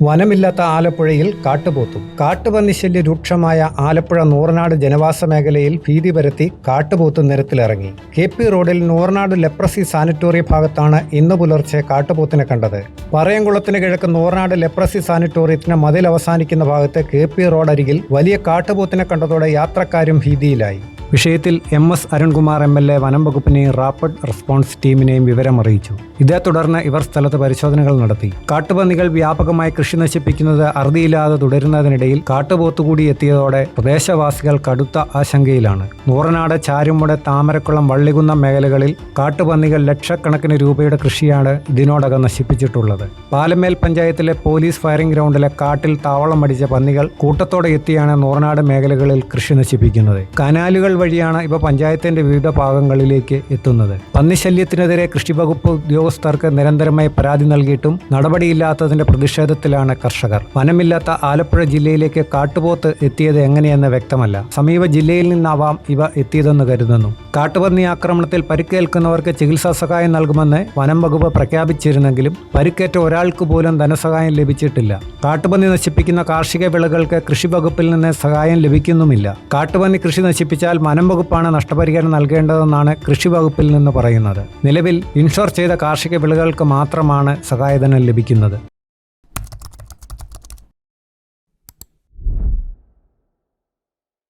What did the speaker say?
വനമില്ലാത്ത ആലപ്പുഴയിൽ കാട്ടുപോത്തും. കാട്ടുപന്നി ശല്യം രൂക്ഷമായ ആലപ്പുഴ നൂറനാട് ജനവാസ മേഖലയിൽ ഭീതി പരത്തി കാട്ടുപോത്ത് നിരത്തിലിറങ്ങി. KP റോഡിൽ നൂറനാട് ലെപ്രസി സാനിറ്റോറിയം ഭാഗത്താണ് ഇന്ന് പുലർച്ചെ കാട്ടുപോത്തിനെ കണ്ടത്. പറയംകുളത്തിന് കിഴക്ക് നൂറനാട് ലെപ്രസി സാനിറ്റോറിയത്തിന് മതിൽ അവസാനിക്കുന്ന ഭാഗത്ത് KP റോഡരികിൽ വലിയ കാട്ടുപോത്തിനെ കണ്ടതോടെ യാത്രക്കാരും ഭീതിയിലായി. വിഷയത്തിൽ MS അരുൺകുമാർ MLA വനം വകുപ്പിനെയും റാപ്പിഡ് റെസ്പോൺസ് ടീമിനെയും വിവരമറിയിച്ചു. ഇതേ തുടർന്ന് ഇവർ സ്ഥലത്ത് പരിശോധനകൾ നടത്തി. കാട്ടുപന്നികൾ വ്യാപകമായി കൃഷി നശിപ്പിക്കുന്നത് അറുതിയില്ലാതെ തുടരുന്നതിനിടയിൽ കാട്ടുപോത്ത് കൂടി എത്തിയതോടെ പ്രദേശവാസികൾ കടുത്ത ആശങ്കയിലാണ്. നൂറനാട്, ചാരുമുട്, താമരക്കുളം, വള്ളികുന്നം മേഖലകളിൽ കാട്ടുപന്നികൾ ലക്ഷക്കണക്കിന് രൂപയുടെ കൃഷിയാണ് ഇതിനോടകം നശിപ്പിച്ചിട്ടുള്ളത്. പാലമേൽ പഞ്ചായത്തിലെ പോലീസ് ഫയറിംഗ് ഗ്രൗണ്ടിലെ കാട്ടിൽ താവളം അടിച്ച പന്നികൾ കൂട്ടത്തോടെ എത്തിയാണ് നൂറനാട് മേഖലകളിൽ കൃഷി നശിപ്പിക്കുന്നത്. കനാലുകൾ വഴിയാണ് ഇവ പഞ്ചായത്തിന്റെ വിവിധ ഭാഗങ്ങളിലേക്ക് എത്തുന്നത്. പന്നിശല്യത്തിനെതിരെ കൃഷിവകുപ്പ് ഉദ്യോഗസ്ഥർക്ക് നിരന്തരമായി പരാതി നൽകിയിട്ടും നടപടിയില്ലാത്തതിന്റെ പ്രതിഷേധത്തിലാണ് കർഷകർ. വനമില്ലാത്ത ആലപ്പുഴ ജില്ലയിലേക്ക് കാട്ടുപോത്ത് എത്തിയത് എങ്ങനെയെന്ന് വ്യക്തമല്ല. സമീപ ജില്ലയിൽ നിന്നാവാം ഇവ എത്തിയതെന്ന് കരുതുന്നു. കാട്ടുപന്നി ആക്രമണത്തിൽ പരിക്കേൽക്കുന്നവർക്ക് ചികിത്സാ സഹായം നൽകുമെന്ന് വനം വകുപ്പ് പ്രഖ്യാപിച്ചിരുന്നെങ്കിലും പരിക്കേറ്റ ഒരാൾക്ക് പോലും ധനസഹായം ലഭിച്ചിട്ടില്ല. കാട്ടുപന്നി നശിപ്പിക്കുന്ന കാർഷിക വിളകൾക്ക് കൃഷിവകുപ്പിൽ നിന്ന് സഹായം ലഭിക്കുന്നുമില്ല. കാട്ടുപന്നി കൃഷി നശിപ്പിച്ചാൽ വനം വകുപ്പാണ് നഷ്ടപരിഹാരം നൽകേണ്ടതെന്നാണ് കൃഷി വകുപ്പിൽ നിന്ന് പറയുന്നത്. നിലവിൽ ഇൻഷുർ ചെയ്ത കാർഷിക വിളകൾക്ക് മാത്രമാണ് സഹായധനം ലഭിക്കുന്നത്.